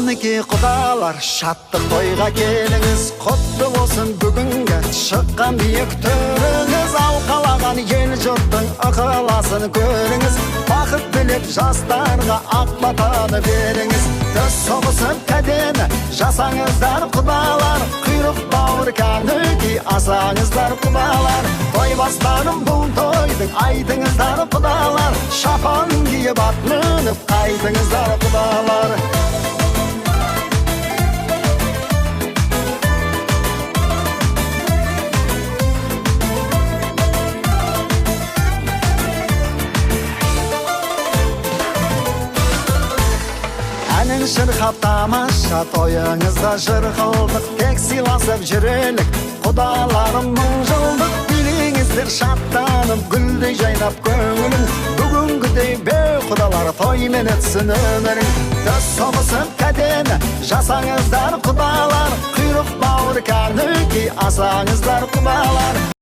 Мінеки құдалар, шаттық тойға келіңіз, құтты болсын бүгінгі шыққан биік төріңіз. Алқалаған ел жұрттың ықыласын көріңіз, бақыт тілеп жастарға ақ батаны беріңіз. Төс соғысып кәдені жасаңыздар құдалар, құйрық бауыр кәніки асаңыздар құдалар. Той бастарым бұл тойдың айтыңыздар құдалар, шапан киіп ат мініп қайтыңыздар құдалар. Әнін шырқап тамаша тойыңызда жыр қылдық, тек сыйласып жүрелік құдаларым мың жылдық. Билеңіздер шаттанып гүлдей жайнап көңілің, бүгінгідей бей құдалар тоймен өтсін өмірің. Төс соғысып кәдені жасаңыздар құдалар, құйрық бауыр кәніки асаңыздар құдалар.